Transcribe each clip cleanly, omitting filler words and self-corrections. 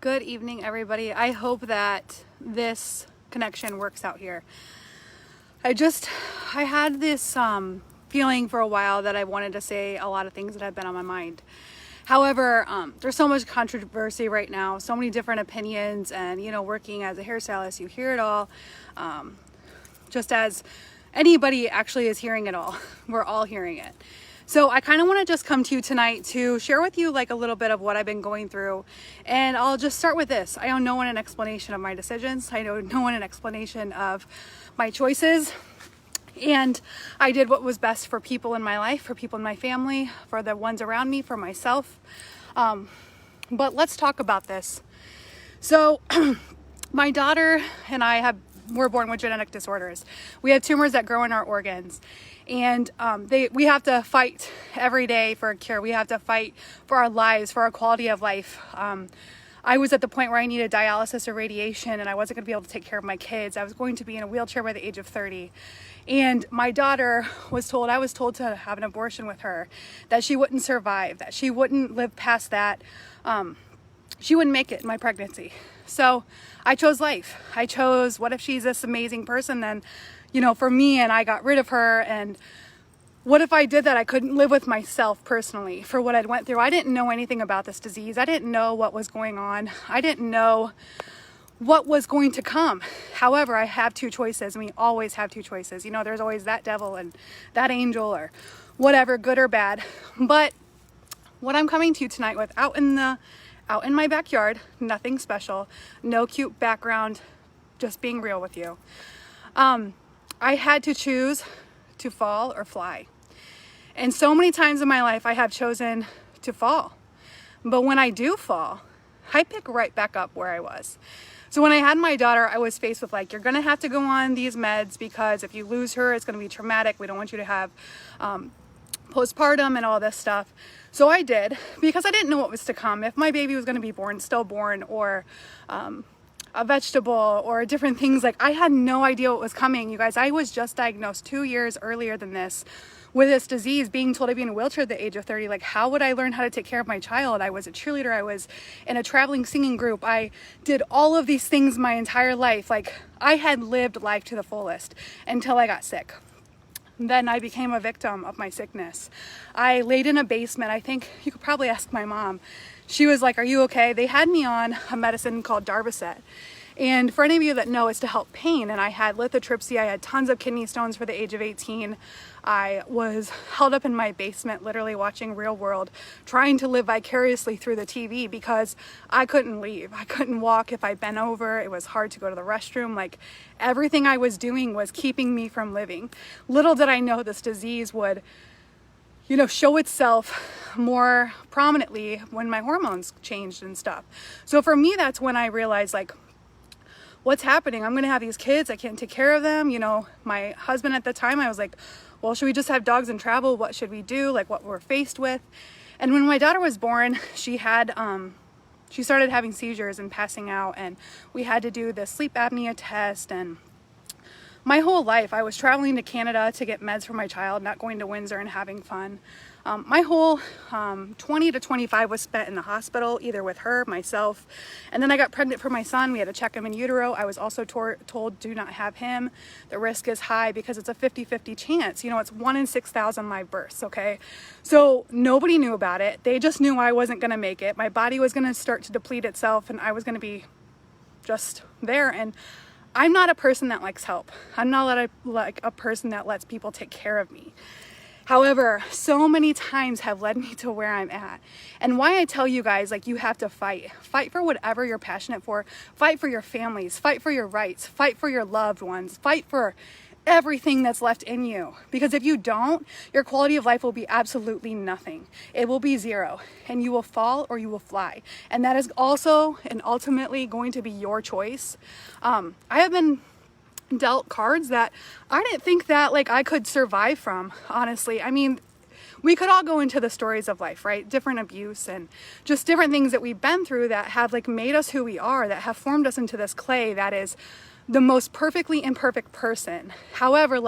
Good evening, everybody. I hope that this connection works out here. I had this feeling for a while that I wanted to say a lot of things that have been on my mind. However, there's so much controversy right now, so many different opinions, and working as a hairstylist, you hear it all, just as anybody actually is hearing it all. We're all hearing it. So I kind of want to just come to you tonight to share with you like a little bit of what I've been going through. And I'll just start with this. I owe no one an explanation of my decisions. I owe no one an explanation of my choices. And I did what was best for people in my life, for people in my family, for the ones around me, for myself. But let's talk about this. So my daughter and I were born with genetic disorders. We have tumors that grow in our organs. And we have to fight every day for a cure. We have to fight for our lives, for our quality of life. I was at the point where I needed dialysis or radiation, and I wasn't going to be able to take care of my kids. I was going to be in a wheelchair by the age of 30. And my daughter I was told to have an abortion with her, that she wouldn't survive, that she wouldn't live past that. She wouldn't make it in my pregnancy. So I chose life. I chose, what if she's this amazing person then, for me, and I got rid of her, and what if I did that? I couldn't live with myself personally for what I'd went through. I didn't know anything about this disease. I didn't know what was going on. I didn't know what was going to come. However, I have two choices, and we always have two choices. There's always that devil and that angel or whatever, good or bad. But what I'm coming to you tonight with, out in my backyard, nothing special, no cute background, just being real with you. I had to choose to fall or fly. And so many times in my life, I have chosen to fall. But when I do fall, I pick right back up where I was. So when I had my daughter, I was faced with you're going to have to go on these meds because if you lose her, it's going to be traumatic. We don't want you to have postpartum and all this stuff. So I did, because I didn't know what was to come. If my baby was going to be stillborn, or a vegetable, or different things, I had no idea what was coming. You guys, I was just diagnosed 2 years earlier than this with this disease, being told I'd be in a wheelchair at the age of 30. How would I learn how to take care of my child? I was a cheerleader. I was in a traveling singing group. I did all of these things my entire life. I had lived life to the fullest until I got sick. Then I became a victim of my sickness. I laid in a basement. I think you could probably ask my mom. She was like, "Are you okay?" They had me on a medicine called Darvocet. And for any of you that know, it's to help pain. And I had lithotripsy. I had tons of kidney stones for the age of 18. I was held up in my basement, literally watching Real World, trying to live vicariously through the TV because I couldn't leave. I couldn't walk if I bent over. It was hard to go to the restroom. Everything I was doing was keeping me from living. Little did I know this disease would show itself more prominently when my hormones changed and stuff. So for me, that's when I realized, what's happening? I'm going to have these kids. I can't take care of them. My husband at the time, I was like, well, should we just have dogs and travel? What should we do? What we're faced with. And when my daughter was born, she started having seizures and passing out, and we had to do the sleep apnea test. And my whole life, I was traveling to Canada to get meds for my child, not going to Windsor and having fun. My whole 20 to 25 was spent in the hospital, either with her, myself, and then I got pregnant for my son. We had to check him in utero. I was also told do not have him. The risk is high because it's a 50-50 chance. It's 1 in 6,000 live births, okay? So nobody knew about it. They just knew I wasn't going to make it. My body was going to start to deplete itself, and I was going to be just there. And I'm not a person that likes help. I'm not a person that lets people take care of me. However, so many times have led me to where I'm at. And why I tell you guys, you have to fight. Fight for whatever you're passionate for. Fight for your families. Fight for your rights. Fight for your loved ones. Fight for everything that's left in you. Because if you don't, your quality of life will be absolutely nothing. It will be zero. And you will fall or you will fly. And that is also and ultimately going to be your choice. I have been dealt cards that I didn't think that I could survive from, honestly. I mean, we could all go into the stories of life, right? Different abuse and just different things that we've been through that have made us who we are, that have formed us into this clay that is the most perfectly imperfect person. However,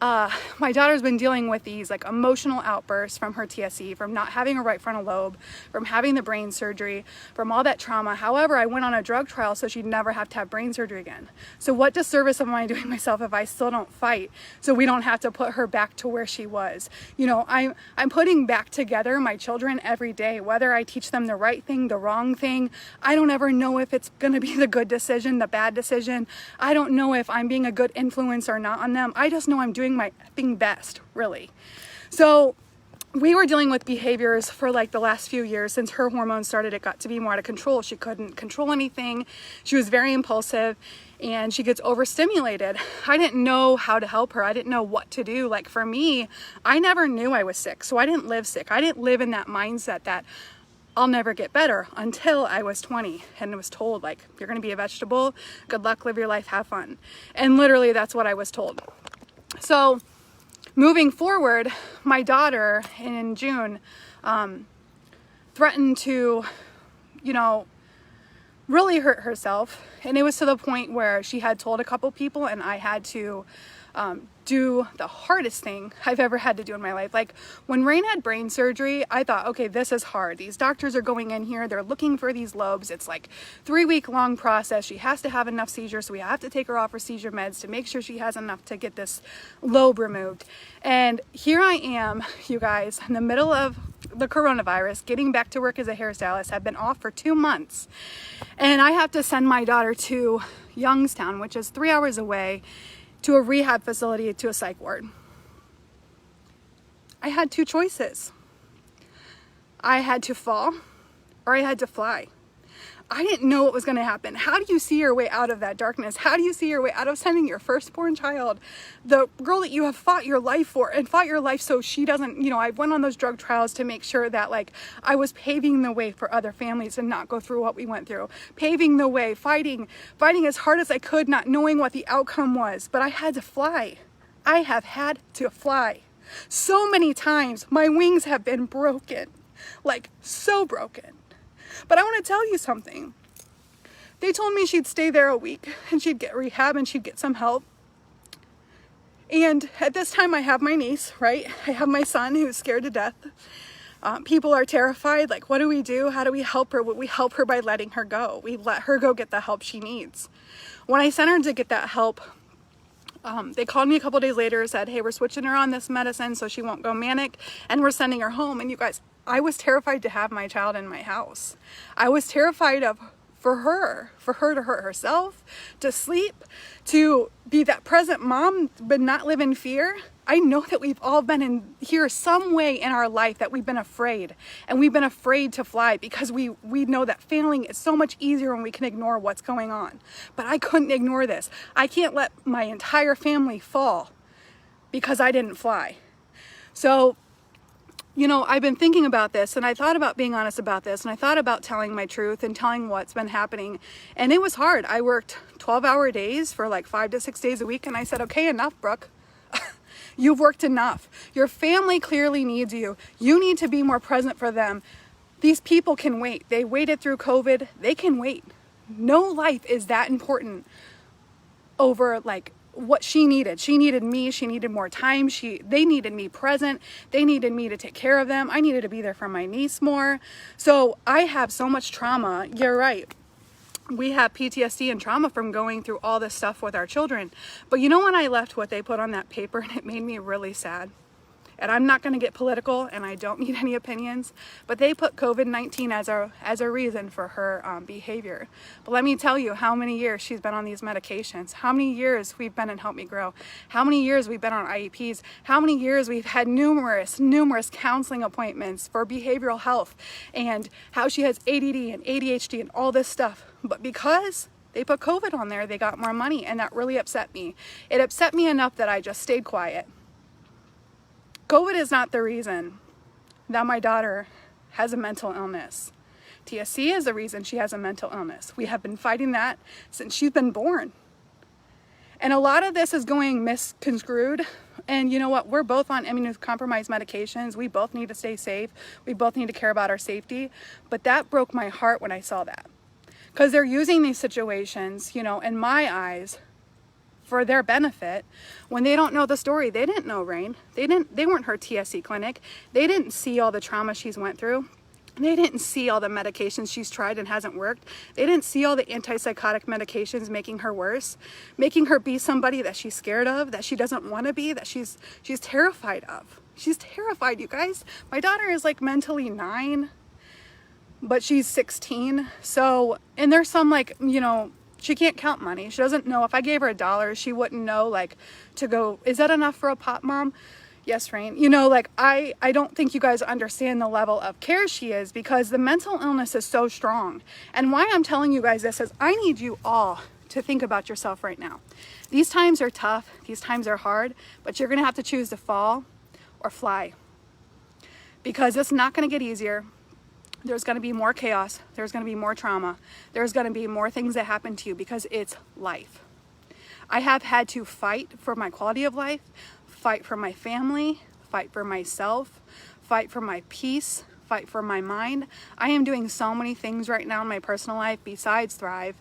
my daughter's been dealing with these like emotional outbursts from her TSC, from not having a right frontal lobe, from having the brain surgery, from all that trauma. However, I went on a drug trial so she'd never have to have brain surgery again. So what disservice am I doing myself if I still don't fight so we don't have to put her back to where she was? You know, I'm putting back together my children every day, whether I teach them the right thing, the wrong thing. I don't ever know if it's going to be the good decision, the bad decision. I don't know if I'm being a good influence or not on them. I just know I'm doing my effing best, really. So we were dealing with behaviors for like the last few years since her hormones started. It got to be more out of control. She couldn't control anything. She was very impulsive and she gets overstimulated. I didn't know how to help her. I didn't know what to do. Like for me, I never knew I was sick. So I didn't live sick. I didn't live in that mindset that I'll never get better until I was 20 and was told like, you're going to be a vegetable. Good luck, live your life, have fun. And literally that's what I was told. So moving forward, my daughter in June threatened to, you know, really hurt herself. And it was to the point where she had told a couple people and I had to do the hardest thing I've ever had to do in my life. Like when Rain had brain surgery, I thought, okay, this is hard. These doctors are going in here, they're looking for these lobes. It's like 3-week long process. She has to have enough seizures, so we have to take her off her seizure meds to make sure she has enough to get this lobe removed. And here I am, you guys, in the middle of the coronavirus, getting back to work as a hairstylist. I've been off for 2 months and I have to send my daughter to Youngstown, which is 3 hours away, to a rehab facility, to a psych ward. I had 2 choices. I had to fall or I had to fly. I didn't know what was going to happen. How do you see your way out of that darkness? How do you see your way out of sending your firstborn child, the girl that you have fought your life for and fought your life so she doesn't, you know, I went on those drug trials to make sure that like I was paving the way for other families to not go through what we went through, paving the way, fighting as hard as I could, not knowing what the outcome was, but I had to fly. I have had to fly. So many times my wings have been broken, like so broken. But I want to tell you something. They told me she'd stay there a week and she'd get rehab and she'd get some help. And at this time I have my niece, right? I have my son who's scared to death. People are terrified. Like, what do we do? How do we help her? We help her by letting her go. We let her go get the help she needs. When I sent her to get that help, they called me a couple days later and said, hey, we're switching her on this medicine so she won't go manic and we're sending her home. And you guys, I was terrified to have my child in my house. I was terrified for her to hurt herself, to sleep, to be that present mom, but not live in fear. I know that we've all been in here some way in our life that we've been afraid, and we've been afraid to fly because we know that failing is so much easier when we can ignore what's going on. But I couldn't ignore this. I can't let my entire family fall because I didn't fly. So, you know, I've been thinking about this and I thought about being honest about this and I thought about telling my truth and telling what's been happening. And it was hard. I worked 12-hour days for like 5 to 6 days a week and I said, okay, enough, Brooke. You've worked enough. Your family clearly needs you. You need to be more present for them. These people can wait. They waited through COVID. They can wait. No life is that important over like what she needed. She needed me. She needed more time. They needed me present. They needed me to take care of them. I needed to be there for my niece more. So I have so much trauma. You're right. We have PTSD and trauma from going through all this stuff with our children. But you know, when I left what they put on that paper, and it made me really sad. And I'm not going to get political and I don't need any opinions, but they put COVID-19 as a reason for her behavior. But let me tell you how many years she's been on these medications, how many years we've been in Help Me Grow, how many years we've been on IEPs, how many years we've had numerous counseling appointments for behavioral health, and how she has ADD and ADHD and all this stuff. But because they put COVID on there, they got more money, and that really upset me. It upset me enough that I just stayed quiet. COVID is not the reason that my daughter has a mental illness. TSC is the reason she has a mental illness. We have been fighting that since she's been born. And a lot of this is going misconstrued. And you know what? We're both on immunocompromised medications. We both need to stay safe. We both need to care about our safety. But that broke my heart when I saw that. Because they're using these situations, you know, in my eyes, for their benefit when they don't know the story. They didn't know Rain. They weren't her TSC clinic. They didn't see all the trauma she's went through. They didn't see all the medications she's tried and hasn't worked. They didn't see all the antipsychotic medications making her worse, making her be somebody that she's scared of, that she doesn't want to be, that she's terrified of. She's terrified, you guys. My daughter is like mentally 9, but she's 16. So, and there's some like, you know, she can't count money. She doesn't know. If I gave her $1, she wouldn't know like to go, is that enough for a pop, Mom? Yes, Rain. You know, like I don't think you guys understand the level of care she is, because the mental illness is so strong. And why I'm telling you guys this is I need you all to think about yourself right now. These times are tough. These times are hard, but you're going to have to choose to fall or fly, because it's not going to get easier. There's going to be more chaos. There's going to be more trauma. There's going to be more things that happen to you, because it's life. I have had to fight for my quality of life, fight for my family, fight for myself, fight for my peace, fight for my mind. I am doing so many things right now in my personal life besides Thrive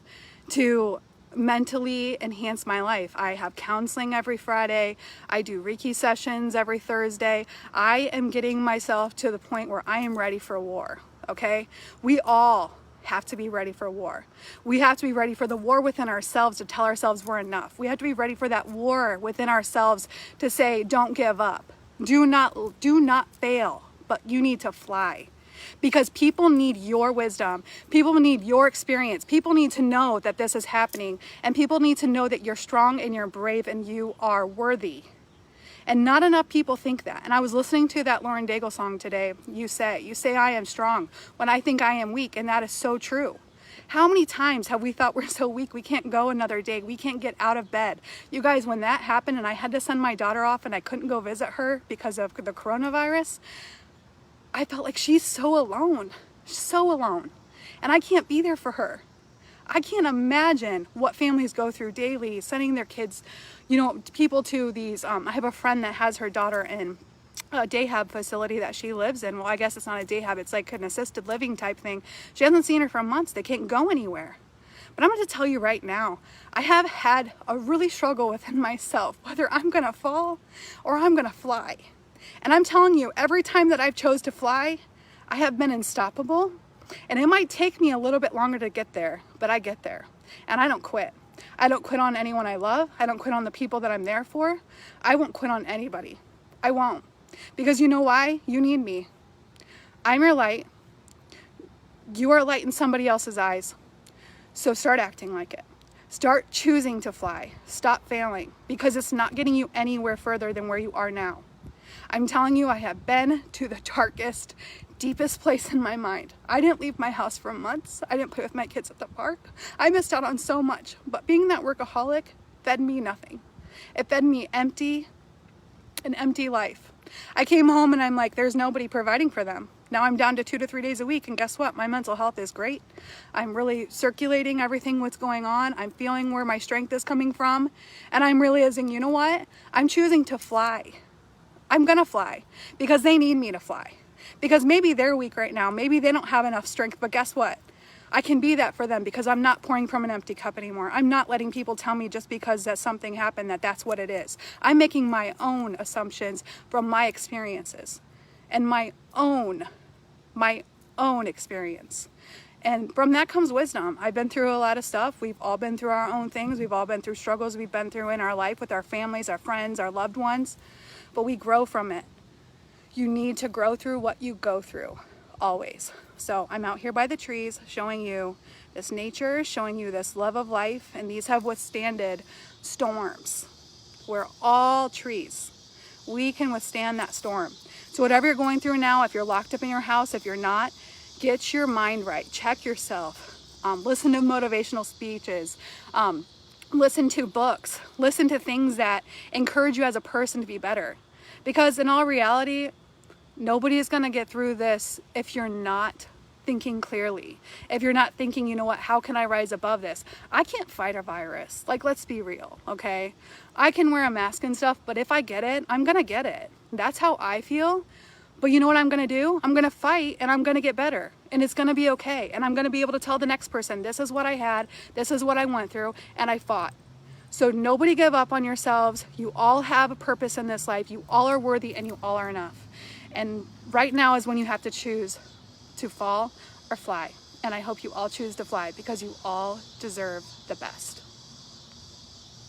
to mentally enhance my life. I have counseling every Friday. I do Reiki sessions every Thursday. I am getting myself to the point where I am ready for war, okay? We all have to be ready for war. We have to be ready for the war within ourselves to tell ourselves we're enough. We have to be ready for that war within ourselves to say, don't give up. Do not fail, but you need to fly. Because people need your wisdom. People need your experience. People need to know that this is happening. And people need to know that you're strong and you're brave and you are worthy. And not enough people think that. And I was listening to that Lauren Daigle song today. You say I am strong when I think I am weak. And that is so true. How many times have we thought we're so weak we can't go another day, we can't get out of bed? You guys, when that happened and I had to send my daughter off and I couldn't go visit her because of the coronavirus, I felt like she's so alone, so alone. And I can't be there for her. I can't imagine what families go through daily, sending their kids, you know, people to these, I have a friend that has her daughter in a day-hab facility that she lives in. Well, I guess it's not a day-hab, it's like an assisted living type thing. She hasn't seen her for months. They can't go anywhere. But I'm going to tell you right now, I have had a really struggle within myself, whether I'm going to fall or I'm going to fly. And I'm telling you, every time that I've chose to fly, I have been unstoppable. And it might take me a little bit longer to get there, but I get there. And I don't quit. I don't quit on anyone I love. I don't quit on the people that I'm there for. I won't quit on anybody. I won't. Because you know why? You need me. I'm your light. You are light in somebody else's eyes. So start acting like it. Start choosing to fly. Stop failing, because it's not getting you anywhere further than where you are now. I'm telling you, I have been to the darkest, deepest place in my mind. I didn't leave my house for months. I didn't play with my kids at the park. I missed out on so much. But being that workaholic fed me nothing. It fed me an empty life. I came home and I'm like, there's nobody providing for them. Now I'm down to 2 to 3 days a week, and guess what? My mental health is great. I'm really circulating everything what's going on. I'm feeling where my strength is coming from, and I'm realizing, you know what? I'm choosing to fly. I'm gonna fly because they need me to fly. Because maybe they're weak right now. Maybe they don't have enough strength, but guess what? I can be that for them because I'm not pouring from an empty cup anymore. I'm not letting people tell me just because that something happened that that's what it is. I'm making my own assumptions from my experiences and my own experience. And from that comes wisdom. I've been through a lot of stuff. We've all been through our own things. We've all been through struggles we've been through in our life with our families, our friends, our loved ones. But we grow from it. You need to grow through what you go through, always. So I'm out here by the trees showing you this nature, showing you this love of life, and these have withstanded storms. We're all trees. We can withstand that storm. So whatever you're going through now, if you're locked up in your house, if you're not, get your mind right. Check yourself. Listen to motivational speeches. Listen to books. Listen to things that encourage you as a person to be better. Because in all reality, nobody is going to get through this if you're not thinking clearly. If you're not thinking, you know what, how can I rise above this? I can't fight a virus. Like, let's be real, okay? I can wear a mask and stuff, but if I get it, I'm going to get it. That's how I feel. But you know what I'm going to do? I'm going to fight and I'm going to get better. And it's going to be okay. And I'm going to be able to tell the next person, this is what I had. This is what I went through. And I fought. So nobody give up on yourselves. You all have a purpose in this life. You all are worthy and you all are enough. And right now is when you have to choose to fall or fly. And I hope you all choose to fly because you all deserve the best.